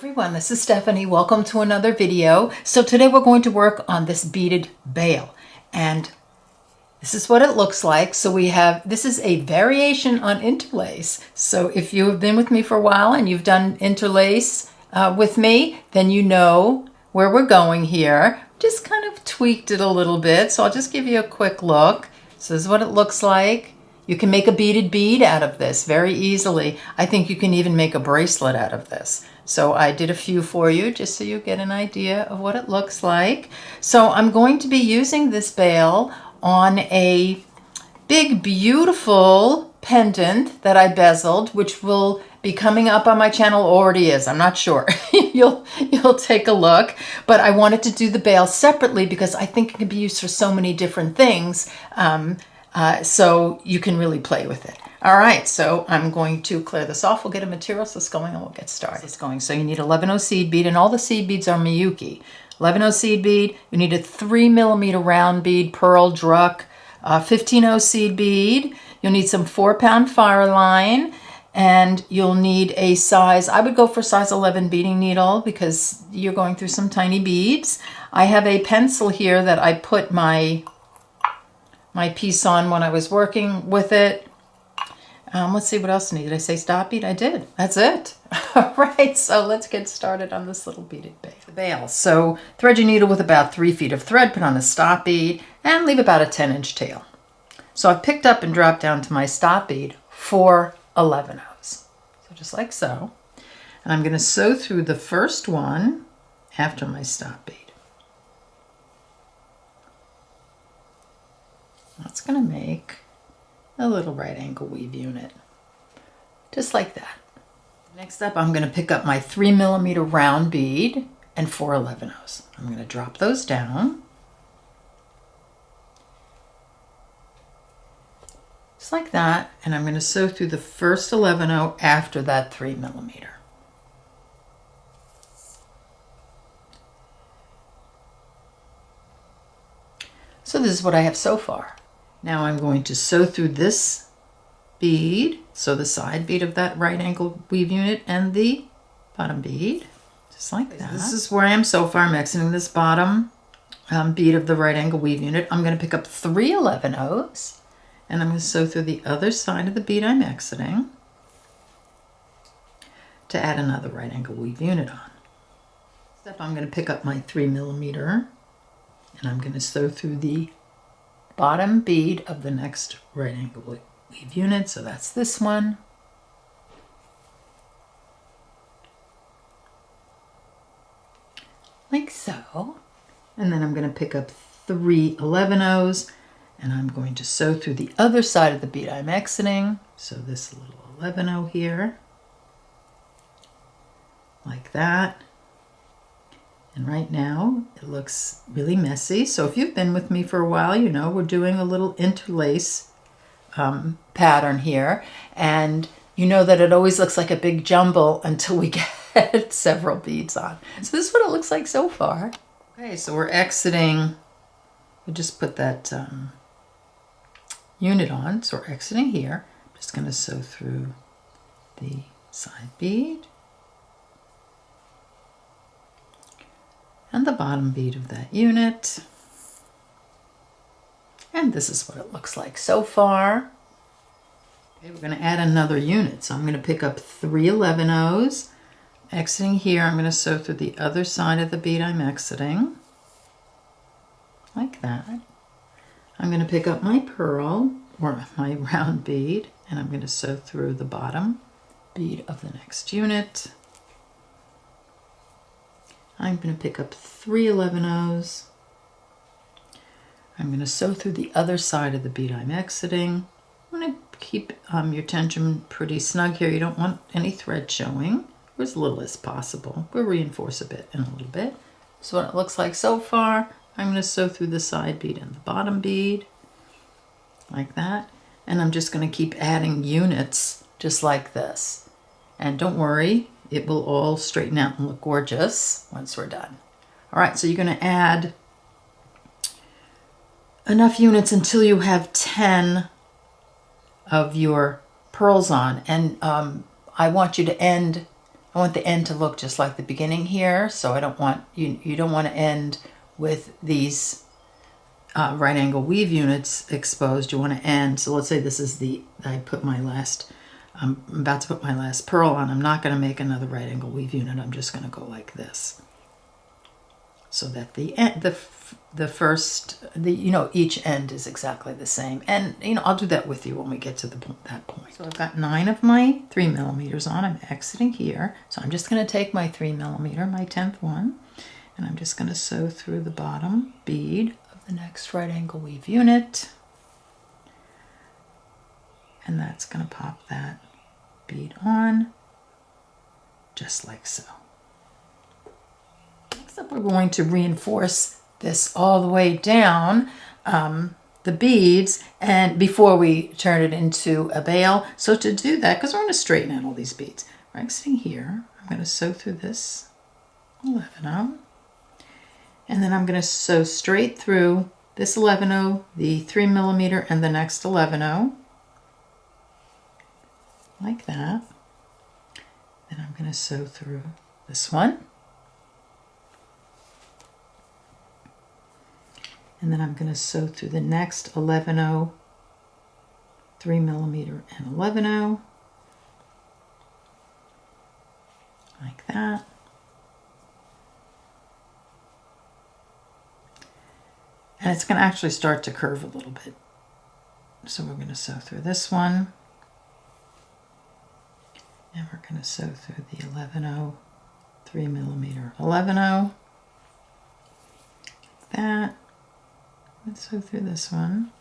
Everyone, this is Stephanie. Welcome to another video. So today we're going to work on this beaded bail, and this is what it looks like. So this is a variation on interlace. So if you have been with me for a while and you've done interlace with me, then you know where we're going here. Just kind of tweaked it a little bit. So I'll just give you a quick look. So this is what it looks like. You can make a beaded bead out of this very easily. I think you can even make a bracelet out of this. So I did a few for you just so you get an idea of what it looks like. So I'm going to be using this bail on a big, beautiful pendant that I bezeled, which will be coming up on my channel. Already is, I'm not sure. You'll take a look. But I wanted to do the bail separately because I think it can be used for so many different things. So you can really play with it. All right, so I'm going to clear this off. We'll get a material so it's going and we'll get started. It's going. So you need 11/0 seed bead, and all the seed beads are Miyuki. 11/0 seed bead, you need a 3mm round bead, pearl, druk, 15/0 seed bead. You'll need some 4-pound Fireline, and you'll need a size, I would go for size 11 beading needle because you're going through some tiny beads. I have a pencil here that I put my piece on when I was working with it. Let's see what else I need. Did I say stop bead? I did. That's it. All right, so let's get started on this little beaded bail. So thread your needle with about 3 feet of thread, put on a stop bead, and leave about a 10-inch tail. So I've picked up and dropped down to my stop bead 4 11/0. So just like so. And I'm going to sew through the first one after my stop bead. That's going to make a little right angle weave unit, just like that. Next up, I'm going to pick up my 3mm round bead and 4 11/0. I'm going to drop those down, just like that, and I'm going to sew through the first 11/0 after that 3mm. So this is what I have so far. Now I'm going to sew through this bead, so the side bead of that right angle weave unit and the bottom bead, just like that. This is where I am so far. I'm exiting this bottom bead of the right angle weave unit. I'm going to pick up 3 11/0, and I'm going to sew through the other side of the bead I'm exiting to add another right angle weave unit on. Next up, I'm going to pick up my 3mm, and I'm going to sew through the bottom bead of the next right angle weave unit. So that's this one. Like so. And then I'm going to pick up 3 11/0, and I'm going to sew through the other side of the bead I'm exiting. So this little 11/0 here, like that. And right now, it looks really messy. So if you've been with me for a while, you know we're doing a little interlace pattern here. And you know that it always looks like a big jumble until we get several beads on. So this is what it looks like so far. Okay, so we're exiting. We just put that unit on. So we're exiting here. I'm just going to sew through the side bead and the bottom bead of that unit. And this is what it looks like so far. Okay, we're going to add another unit. So I'm going to pick up 3 11/0. Exiting here, I'm going to sew through the other side of the bead I'm exiting, like that. I'm going to pick up my pearl, or my round bead, and I'm going to sew through the bottom bead of the next unit. I'm going to pick up 3 11/0. I'm going to sew through the other side of the bead I'm exiting. I'm going to keep your tension pretty snug here. You don't want any thread showing, or as little as possible. We'll reinforce a bit in a little bit. So what it looks like so far. I'm going to sew through the side bead and the bottom bead, like that. And I'm just going to keep adding units just like this. And don't worry, it will all straighten out and look gorgeous once we're done. All right, so you're going to add enough units until you have 10 of your pearls on. And I want you to end I want the end to look just like the beginning here, so I don't want, you don't want to end with these right angle weave units exposed. You want to end, so let's say this is I'm about to put my last pearl on. I'm not going to make another right angle weave unit. I'm just going to go like this, so that each end is exactly the same. And I'll do that with you when we get to that point. So I've got 9 of my 3mm on. I'm exiting here, so I'm just going to take my 3mm, my 10th one, and I'm just going to sew through the bottom bead of the next right angle weave unit, and that's going to pop that bead on just like so. Next up, we're going to reinforce this all the way down the beads, and before we turn it into a bail. So to do that, because we're going to straighten out all these beads, we're exiting here. I'm going to sew through this 11-0, and then I'm going to sew straight through this 11-0, the 3mm, and the next 11-0, like that. Then I'm going to sew through this one. And then I'm going to sew through the next 11-0, 3mm, and 11-0, like that. And it's going to actually start to curve a little bit. So we're going to sew through this one, and we're going to sew through the 11-0, 3mm, 11-0, like that. Let's sew through this one.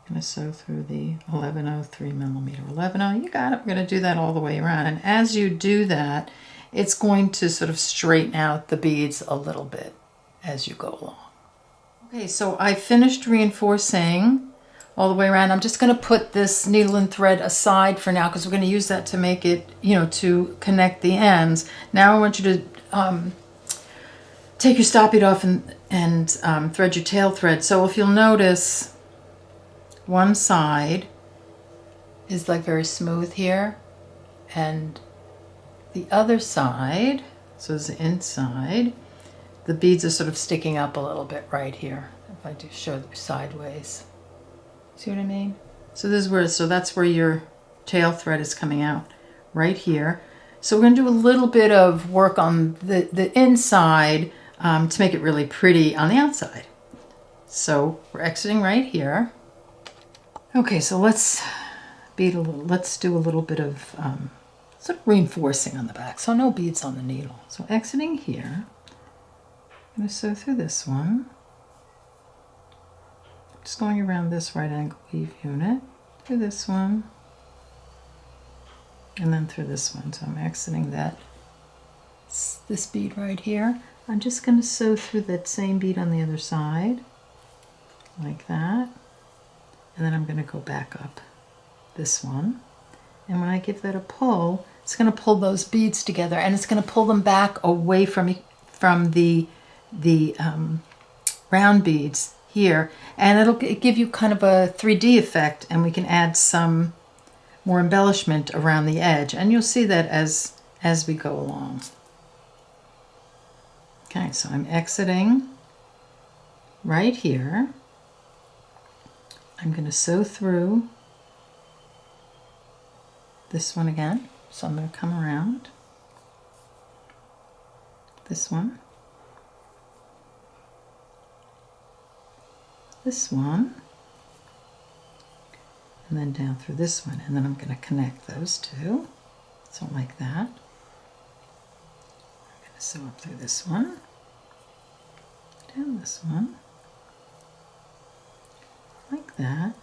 I'm going to sew through the 11-0, 3mm, 11-0. You got it. We're going to do that all the way around. And as you do that, it's going to sort of straighten out the beads a little bit as you go along. Okay, so I finished reinforcing all the way around. I'm just going to put this needle and thread aside for now, because we're going to use that to make it, to connect the ends. Now I want you to take your stop bead off and thread your tail thread. So if you'll notice, one side is like very smooth here, and the other side, so is the inside, the beads are sort of sticking up a little bit right here. If I do show them sideways, see what I mean? So this is where, so that's where your tail thread is coming out, right here. So we're going to do a little bit of work on the inside to make it really pretty on the outside. So we're exiting right here. Okay, so let's do a little bit of sort of reinforcing on the back. So no beads on the needle. So exiting here, I'm going to sew through this one. Just going around this right angle weave unit, through this one, and then through this one. So I'm exiting this bead right here. I'm just going to sew through that same bead on the other side, like that. And then I'm going to go back up this one. And when I give that a pull, it's going to pull those beads together, and it's going to pull them back away from the round beads here. And it'll give you kind of a 3D effect, and we can add some more embellishment around the edge. And you'll see that as we go along. Okay, so I'm exiting right here. I'm going to sew through this one again. So I'm going to come around this one, this one, and then down through this one. And then I'm going to connect those two. So like that. Sew up through this one, down this one, like that.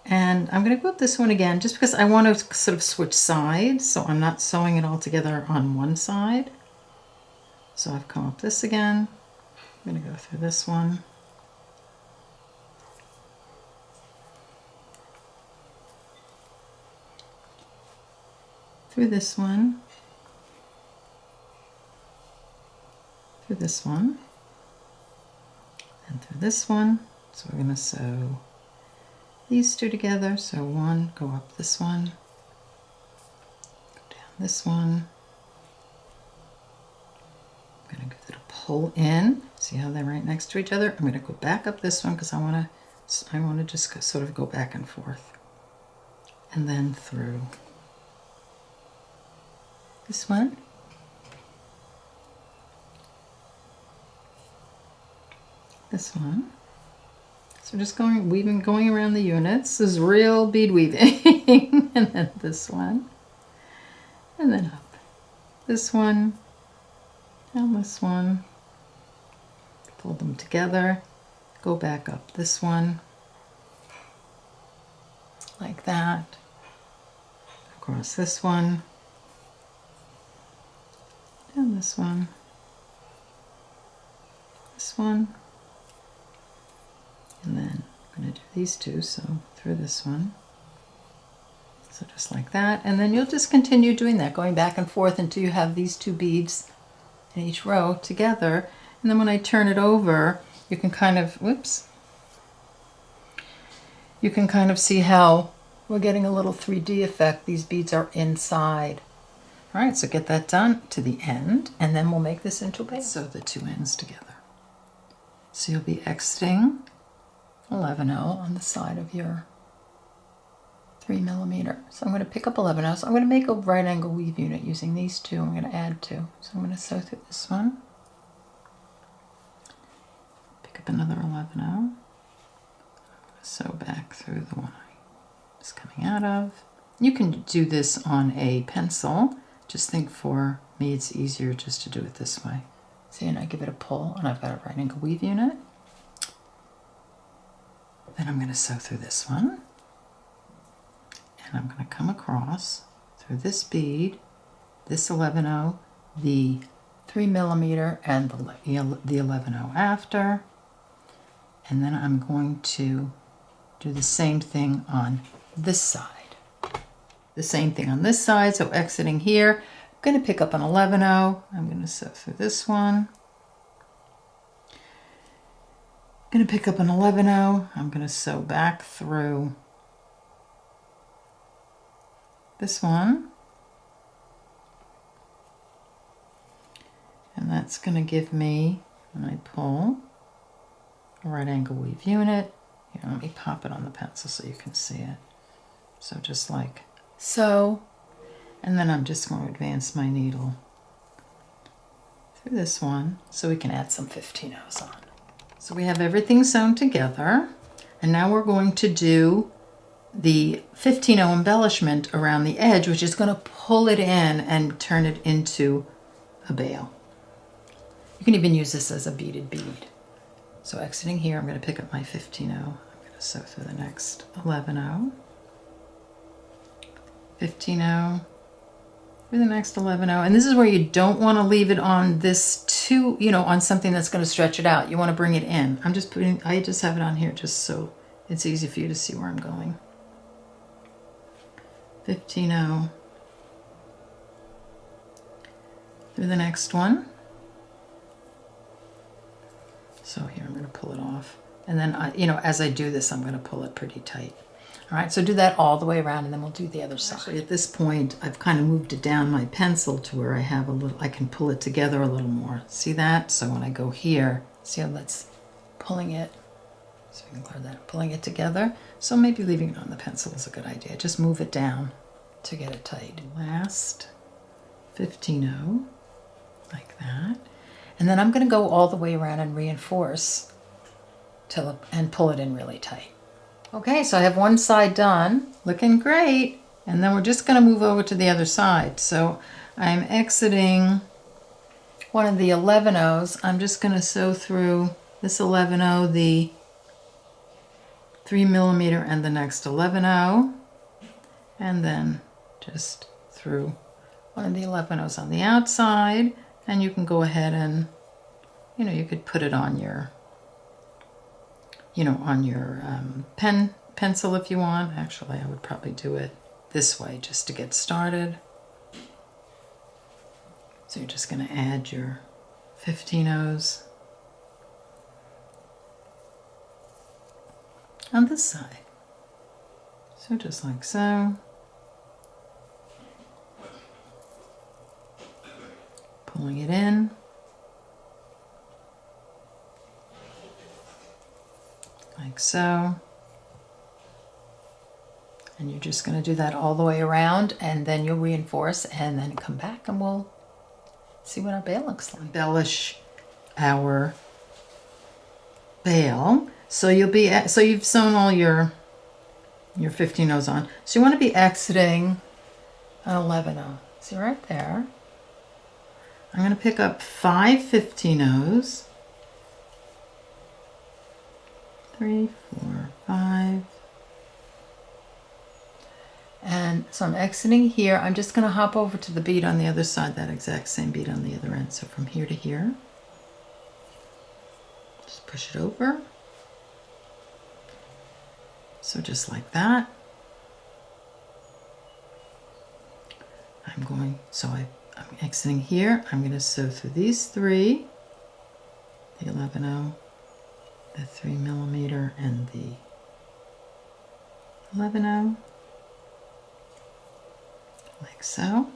And I'm going to go up this one again, just because I want to sort of switch sides, so I'm not sewing it all together on one side. So I've come up this again. I'm going to go through this one, through this one, through this one, and through this one. So we're going to sew these two together. So one, go up this one, go this one. I'm going to give it a pull in. See how they're right next to each other? I'm going to go back up this one because I want to just sort of go back and forth. And then through this one. This one. So just weaving, going around the units. This is real bead weaving. And then this one. And then up. This one. And this one. Pull them together. Go back up this one. Like that. Across this one. And this one. This one. And then I'm going to do these two, so through this one. So just like that. And then you'll just continue doing that, going back and forth until you have these two beads in each row together. And then when I turn it over, you can kind of, whoops, you can kind of see how we're getting a little 3D effect. These beads are inside. All right, so get that done to the end, and then we'll make this into a bail. Sew the two ends together. So you'll be exiting 11/0 on the side of your 3mm. So I'm going to pick up 11/0. So I'm going to make a right angle weave unit using these two. I'm going to add two. So I'm going to sew through this one. Pick up another 11/0. I'm going to sew back through the one I was coming out of. You can do this on a pencil. Just think for me it's easier just to do it this way. See, and I give it a pull, and I've got a right angle weave unit. Then I'm going to sew through this one, and I'm going to come across through this bead, this 11/0, the 3mm, and the 11/0 after, and then I'm going to do the same thing on this side. The same thing on this side, so exiting here, I'm going to pick up an 11/0, I'm going to sew through this one. I'm going to pick up an 11/0, I'm going to sew back through this one, and that's going to give me, when I pull, a right angle weave unit. Here, let me pop it on the pencil so you can see it. So just like so, and then I'm just going to advance my needle through this one so we can add some 15/0s on. So we have everything sewn together, and now we're going to do the 15/0 embellishment around the edge, which is going to pull it in and turn it into a bail. You can even use this as a beaded bead. So exiting here, I'm going to pick up my 15/0. I'm going to sew through the next 11/0, 15/0, through the next 11/0, and this is where you don't want to leave it on this on something that's going to stretch it out. You want to bring it in. I just have it on here just so it's easy for you to see where I'm going. 15/0 through the next one. So here I'm going to pull it off, and then as I do this, I'm going to pull it pretty tight. All right, so do that all the way around, and then we'll do the other side. Actually, at this point, I've kind of moved it down my pencil to where I have I can pull it together a little more. See that? So when I go here, see how that's pulling it, so we can clear that, pulling it together. So maybe leaving it on the pencil is a good idea. Just move it down to get it tight. Last 15/0, like that. And then I'm going to go all the way around and reinforce and pull it in really tight. Okay, so I have one side done, looking great, and then we're just going to move over to the other side. So I'm exiting one of the 11/0s. I'm just going to sew through this 11/0, the 3mm, and the next 11/0, and then just through one of the 11/0s on the outside, and you can go ahead and, you could put it on your pencil if you want. Actually, I would probably do it this way just to get started. So you're just going to add your 15/0s on this side. So just like so. pulling it in. Like so. And you're just going to do that all the way around, and then you'll reinforce and then come back and we'll see what our bail looks like. Embellish our bail. So you've sewn all your 15 rows on. So you want to be exiting an 11 row. See right there. I'm going to pick up 5 15 rows. 3, 4, 5. And so I'm exiting here. I'm just going to hop over to the bead on the other side, that exact same bead on the other end. So from here to here, just push it over. So just like that. I'm exiting here. I'm going to sew through these 3, the 11/0, the 3mm, and the 11/0. Like so.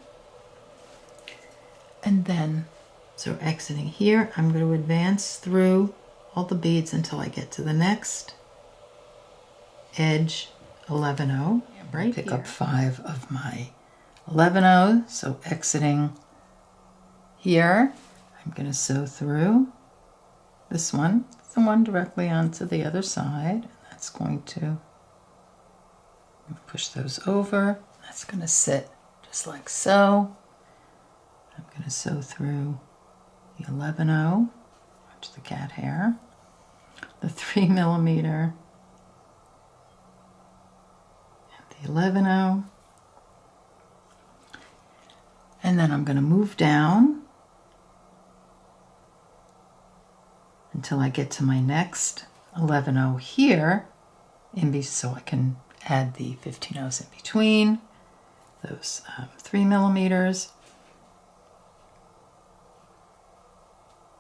And then, so exiting here, I'm going to advance through all the beads until I get to the next edge 11/0. Right, pick up 5 of my 11/0. So exiting here, I'm going to sew through this one, the one directly onto the other side. That's going to push those over. That's going to sit just like so. I'm going to sew through the 11/0, watch the cat hair, the 3mm, and the 11/0. And then I'm going to move down until I get to my next 11/0 here, so I can add the 15/0s in between. Those 3mm.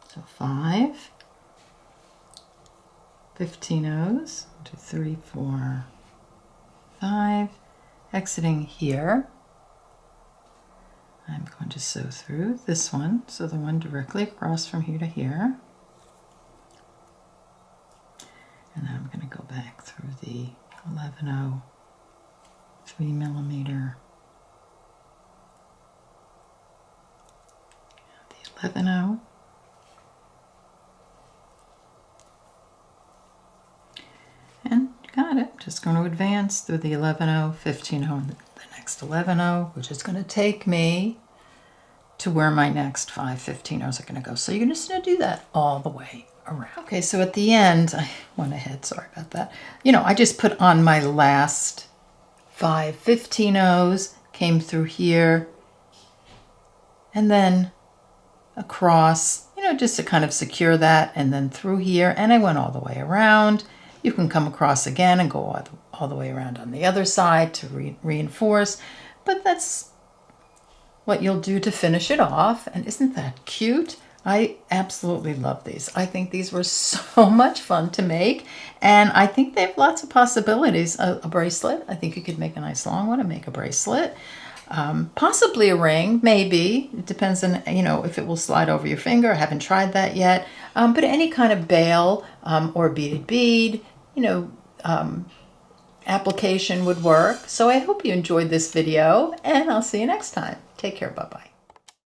So 5 15/0s, 2, 3, 4, 5. Exiting here, I'm going to sew through this one, so the one directly across from here to here. And then I'm going to go back through the 11/0, 3mm, 11/0. And you got it. Just going to advance through the 11/0, 15/0, and the next 11/0, which is going to take me to where my next 5 15/0s are going to go. So you're just going to do that all the way around. Okay, so at the end, I went ahead, sorry about that. I just put on my last 5 15/0s, came through here, and then across, just to kind of secure that, and then through here, and I went all the way around. You can come across again and go all the way around on the other side to reinforce, but that's what you'll do to finish it off. And isn't that cute? I absolutely love these. I think these were so much fun to make, and I think they have lots of possibilities. A bracelet, I think you could make a nice long one and make a bracelet. Possibly a ring, maybe. It depends on, if it will slide over your finger. I haven't tried that yet. But any kind of bail or beaded bead, application would work. So I hope you enjoyed this video, and I'll see you next time. Take care. Bye-bye.